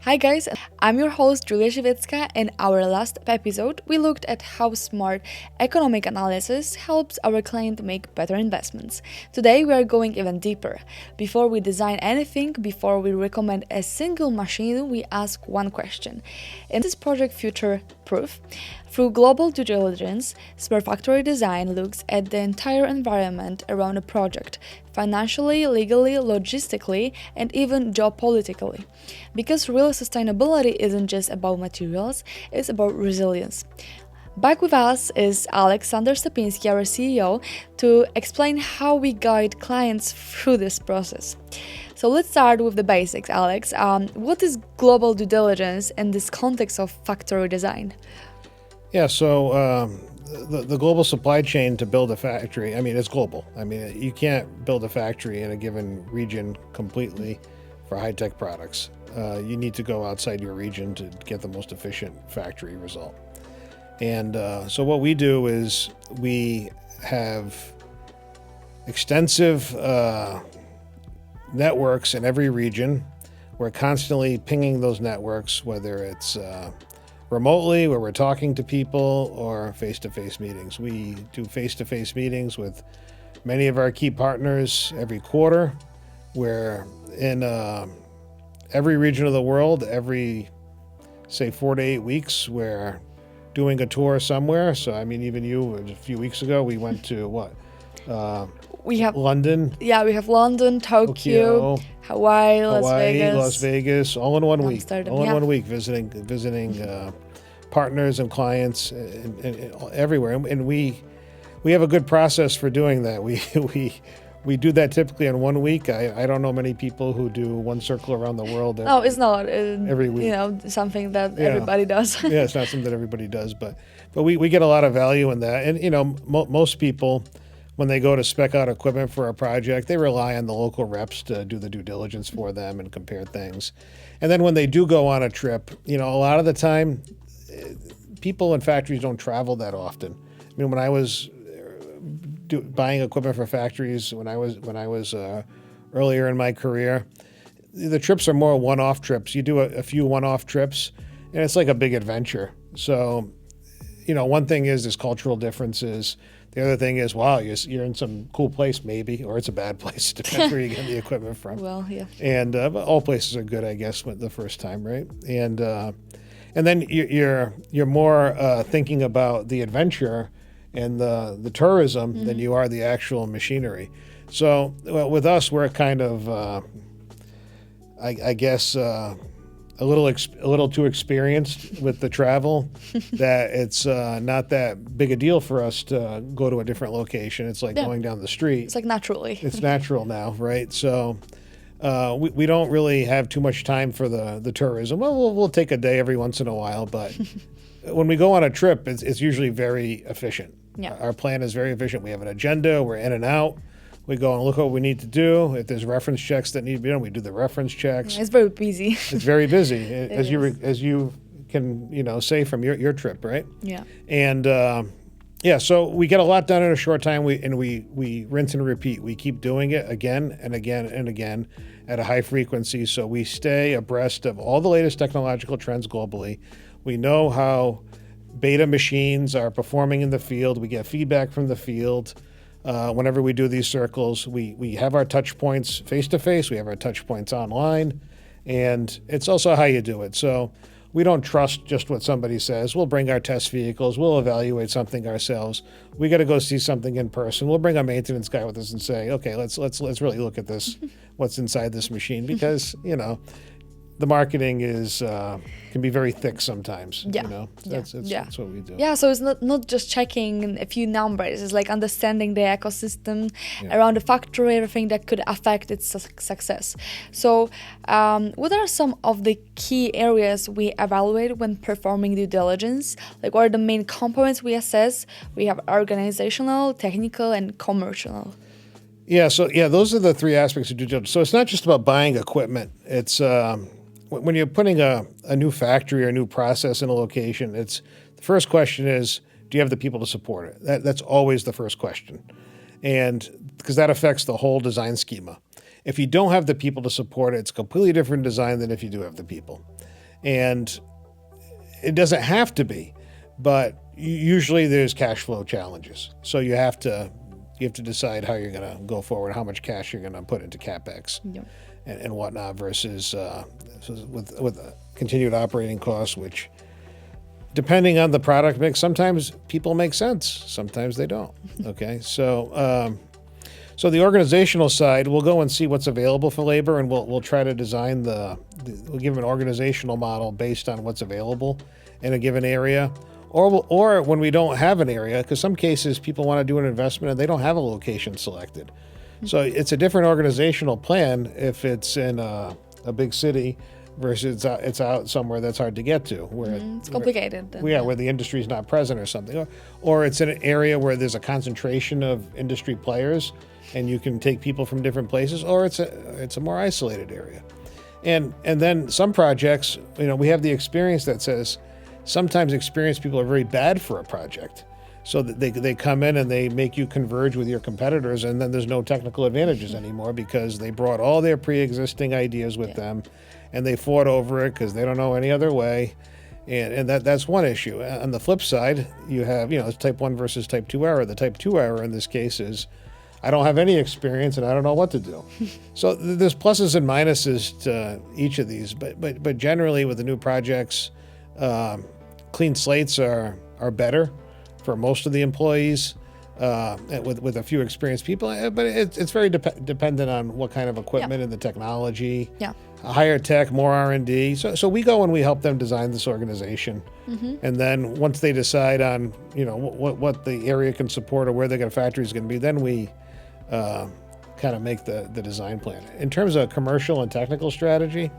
Hi guys, I'm your host Julia Żywicka. In our last episode, we looked at how smart economic analysis helps our client make better investments. Today we are going even deeper. Before we design anything, before we recommend a single machine, we ask one question. Is this project future-proof? Through global due diligence, Smart Factory Design looks at the entire environment around a project, financially, legally, logistically, and even geopolitically. Because real sustainability isn't just about materials, it's about resilience. Back with us is Aleksander Stepinski, our CEO, to explain how we guide clients through this process. So let's start with the basics, Alex. What is global due diligence in this context of factory design? Yeah, so the global supply chain to build a factory, it's global. You can't build a factory in a given region completely for high-tech products. You need to go outside your region to get the most efficient factory result. And so what we do is we have extensive networks in every region. We're constantly pinging those networks, whether it's remotely, where we're talking to people, or face-to-face meetings. We do face-to-face meetings with many of our key partners every quarter. We're in every region of the world, every, say, 4 to 8 weeks, we're doing a tour somewhere. So, even you, a few weeks ago, we went to what? We have London. Yeah, we have London, Tokyo, Hawaii, Las Vegas, all in 1 week. Amsterdam, All in 1 week, visiting partners and clients and everywhere. And we have a good process for doing that. We do that typically in 1 week. I don't know many people who do one circle around the world. It's not every week. Something that everybody does. Yeah, it's not something that everybody does, but we get a lot of value in that. And most people, when they go to spec out equipment for a project, they rely on the local reps to do the due diligence for them and compare things. And then when they do go on a trip, a lot of the time, people in factories don't travel that often. When I was buying equipment for factories, when I was earlier in my career, the trips are more one-off trips. You do a few one-off trips, and it's like a big adventure. So, one thing is there's cultural differences. The other thing is, wow, you're in some cool place maybe, or it's a bad place, depends where you get the equipment from. Well, yeah. And but all places are good, I guess, the first time, right? And then you're more thinking about the adventure and the tourism than you are the actual machinery. So with us, we're kind of, I guess, a little too experienced with the travel that it's not that big a deal for us to go to a different location. It's like going down the street. It's like naturally. It's natural now, right? So we don't really have too much time for the tourism. Well, we'll take a day every once in a while, but when we go on a trip, it's usually very efficient. Yeah. Our plan is very efficient. We have an agenda. We're in and out. We go and look what we need to do. If there's reference checks that need to be done, we do the reference checks. It's very busy. It's very busy, as you can say from your trip, right? Yeah. And so we get a lot done in a short time. We rinse and repeat. We keep doing it again and again and again at a high frequency, so we stay abreast of all the latest technological trends globally. We know how beta machines are performing in the field. We get feedback from the field. Whenever we do these circles, we have our touch points face-to-face, we have our touch points online, and it's also how you do it. So we don't trust just what somebody says. We'll bring our test vehicles, we'll evaluate something ourselves. We got to go see something in person. We'll bring a maintenance guy with us and say, okay, let's really look at this, what's inside this machine, because, the marketing can be very thick sometimes. Yeah. That's what we do. Yeah, so it's not just checking a few numbers. It's like understanding the ecosystem around the factory, everything that could affect its success. So what are some of the key areas we evaluate when performing due diligence? Like, what are the main components we assess? We have organizational, technical, and commercial. Yeah, those are the three aspects of due diligence. So it's not just about buying equipment. It's when you're putting a new factory or a new process in a location, the first question is, do you have the people to support it? That's always the first question. and because that affects the whole design schema. If you don't have the people to support it, it's a completely different design than if you do have the people. And it doesn't have to be, but usually there's cash flow challenges. So you have to decide how you're going to go forward, how much cash you're going to put into CapEx and whatnot versus with continued operating costs, which depending on the product mix, sometimes people make sense, sometimes they don't. Okay, so the organizational side, we'll go and see what's available for labor, and we'll try to design we'll give an organizational model based on what's available in a given area, or when we don't have an area, because some cases people want to do an investment and they don't have a location selected. So it's a different organizational plan if it's in a big city versus it's out somewhere that's hard to get to, where it's complicated. Where the industry is not present or something, or it's in an area where there's a concentration of industry players, and you can take people from different places, or it's a more isolated area. And then some projects, we have the experience that says sometimes experienced people are very bad for a project. So that they come in and they make you converge with your competitors, and then there's no technical advantages anymore because they brought all their pre-existing ideas with them, and they fought over it because they don't know any other way. And that's one issue. On the flip side, you have, it's type 1 versus type 2 error. The type 2 error in this case is, I don't have any experience and I don't know what to do. So there's pluses and minuses to each of these, but generally with the new projects, clean slates are better for most of the employees, with a few experienced people. But it's very dependent on what kind of equipment and the technology. Yeah. Higher tech, more R&D. So we go and we help them design this organization, and then once they decide on what the area can support or where their factory is going to be, then we kind of make the design plan. In terms of commercial and technical strategy,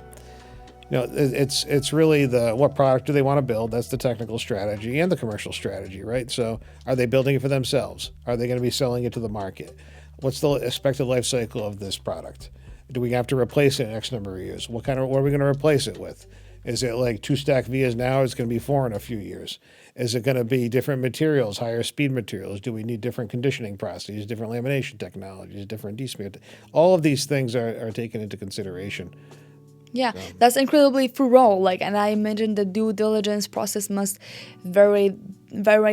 it's really what product do they want to build? That's the technical strategy and the commercial strategy, right? So are they building it for themselves? Are they going to be selling it to the market? What's the expected life cycle of this product? Do we have to replace it in X number of years? What are we going to replace it with? Is it like 2-stack vias now? It's going to be 4 in a few years. Is it going to be different materials, higher speed materials? Do we need different conditioning processes, different lamination technologies, different desmear? All of these things are taken into consideration. Yeah, that's incredibly thorough. And I imagine the due diligence process must vary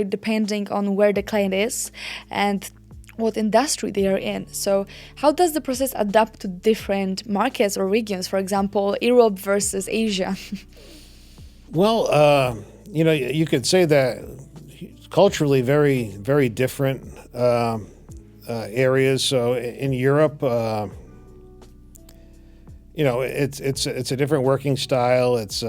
depending on where the client is and what industry they are in. So how does the process adapt to different markets or regions? For example, Europe versus Asia. Well, you could say that culturally very, very different areas. So in Europe, it's a different working style. It's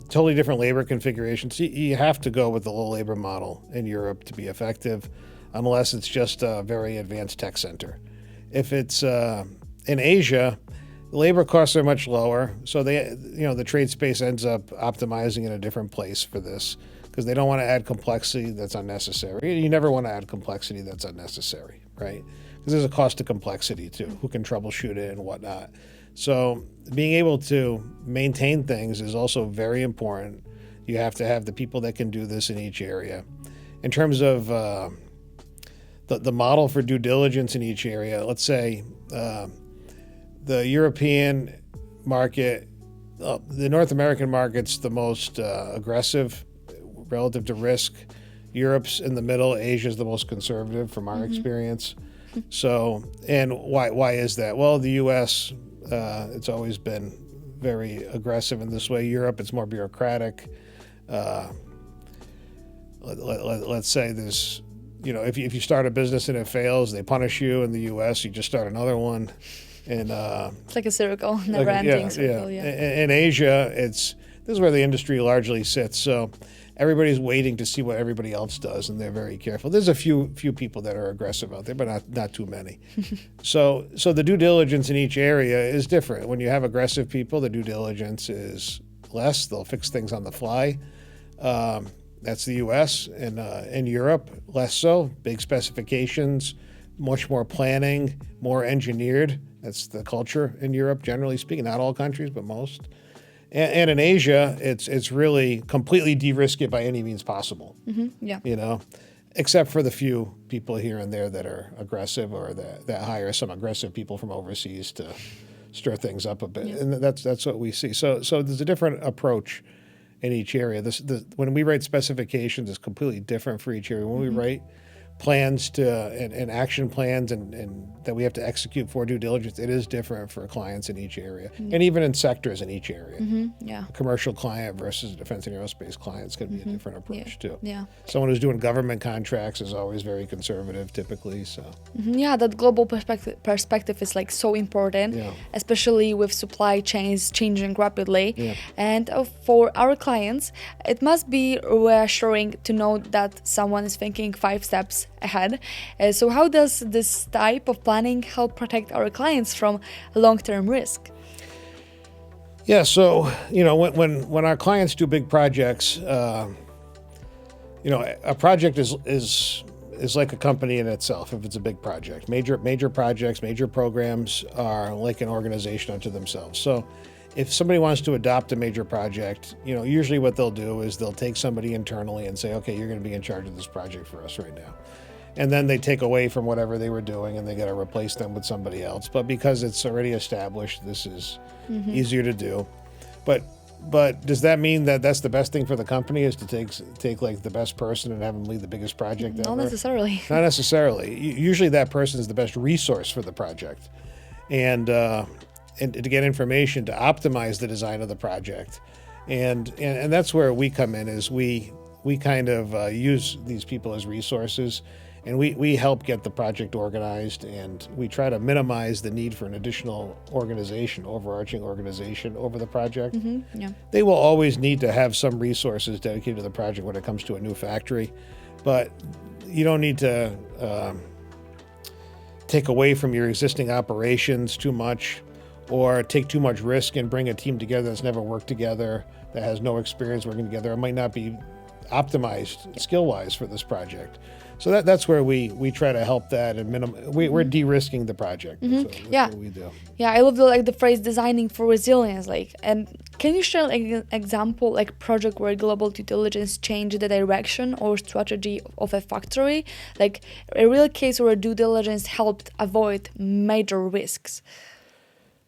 totally different labor configurations. You have to go with the low labor model in Europe to be effective, unless it's just a very advanced tech center. If it's in Asia, labor costs are much lower, so the trade space ends up optimizing in a different place for this because they don't want to add complexity that's unnecessary. You never want to add complexity that's unnecessary, right? Because there's a cost to complexity too. Who can troubleshoot it and whatnot? So being able to maintain things is also very important. You have to have the people that can do this in each area. In terms of the model for due diligence in each area, let's say the European market, the North American market's the most aggressive relative to risk. Europe's in the middle. Asia's the most conservative from our experience. So, and why is that? Well, the U.S., it's always been very aggressive in this way. Europe, it's more bureaucratic. Let's say there's, if you start a business and it fails, they punish you. In the U.S., you just start another one. And it's like a circle, never-ending circle. Yeah. In Asia, this is where the industry largely sits. So everybody's waiting to see what everybody else does, and they're very careful. There's a few people that are aggressive out there, but not too many. So the due diligence in each area is different. When you have aggressive people, the due diligence is less. They'll fix things on the fly. That's the U.S. and in Europe, less so. Big specifications, much more planning, more engineered. That's the culture in Europe, generally speaking. Not all countries, but most. And in Asia, it's really completely de-risk it by any means possible. Yeah. except for the few people here and there that are aggressive or that hire some aggressive people from overseas to stir things up a bit. Yeah. And that's what we see. So there's a different approach in each area. When we write specifications, it's completely different for each area. When we write plans and action plans and that we have to execute for due diligence, it is different for clients in each area, and even in sectors in each area. Yeah. A commercial client versus a defense and aerospace client is going to be a different approach too. Yeah. Someone who's doing government contracts is always very conservative, typically. So. Yeah, that global perspective is like so important, especially with supply chains changing rapidly. Yeah. And for our clients, it must be reassuring to know that someone is thinking 5 steps ahead. So how does this type of planning help protect our clients from long-term risk? Yeah, so when our clients do big projects, a project is like a company in itself. If it's a big project, major projects, major programs are like an organization unto themselves. So if somebody wants to adopt a major project, usually what they'll do is they'll take somebody internally and say, okay, you're going to be in charge of this project for us right now. And then they take away from whatever they were doing and they got to replace them with somebody else. But because it's already established, this is easier to do. But does that mean that that's the best thing for the company, is to take like the best person and have them lead the biggest project ever? Not necessarily. Not necessarily. Usually that person is the best resource for the project. And to get information to optimize the design of the project. And that's where we come in, is we kind of use these people as resources, and we help get the project organized, and we try to minimize the need for an additional overarching organization over the project. Yeah. They will always need to have some resources dedicated to the project when it comes to a new factory, but you don't need to take away from your existing operations too much, or take too much risk and bring a team together that's never worked together, that has no experience working together. It might not be optimized skill-wise for this project. So that's where we try to help that, and we're de-risking the project. So that's what we do. Yeah, I love the phrase designing for resilience. And can you share an example, like project where global due diligence changed the direction or strategy of a factory, like a real case where due diligence helped avoid major risks?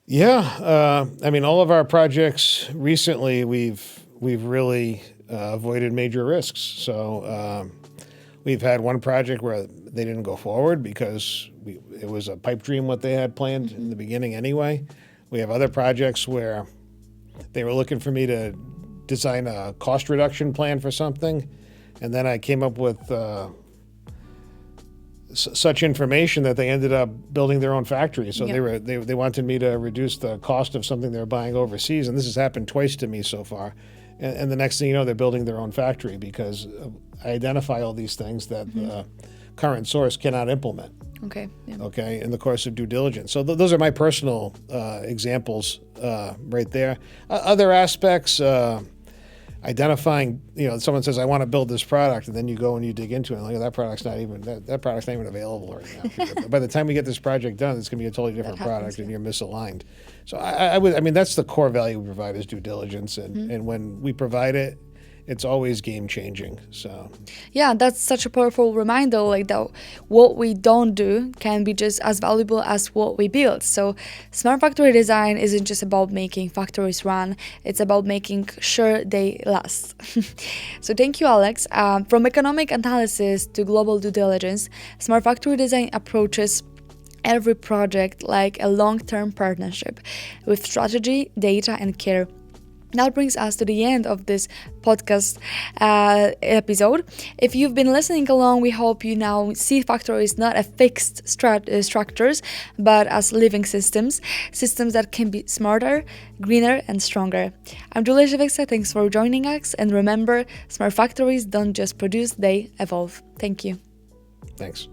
Yeah, all of our projects recently, we've really avoided major risks. So we've had one project where they didn't go forward because it was a pipe dream what they had planned in the beginning anyway. We have other projects where they were looking for me to design a cost reduction plan for something, and then I came up with such information that they ended up building their own factory. So they wanted me to reduce the cost of something they're buying overseas, and this has happened twice to me so far. And the next thing you know, they're building their own factory because I identify all these things that the current source cannot implement. Okay. Yeah. Okay, in the course of due diligence. So those are my personal examples right there. Other aspects. Identifying, someone says, I want to build this product, and then you go and you dig into it, and that product's not even available right now. By the time we get this project done, it's going to be a totally different product, and you're misaligned. So that's the core value we provide, is due diligence, and when we provide it, it's always game changing. So yeah, that's such a powerful reminder, like that what we don't do can be just as valuable as what we build. So smart factory design isn't just about making factories run, it's about making sure they last. So thank you, Alex. From economic analysis to global due diligence, smart factory design approaches every project like a long-term partnership with strategy, data, and care. That brings us to the end of this podcast episode. If you've been listening along, we hope you now see factories not as fixed structures, but as living systems that can be smarter, greener, and stronger. I'm Julia Żywiecka. Thanks for joining us. And remember, smart factories don't just produce, they evolve. Thank you. Thanks.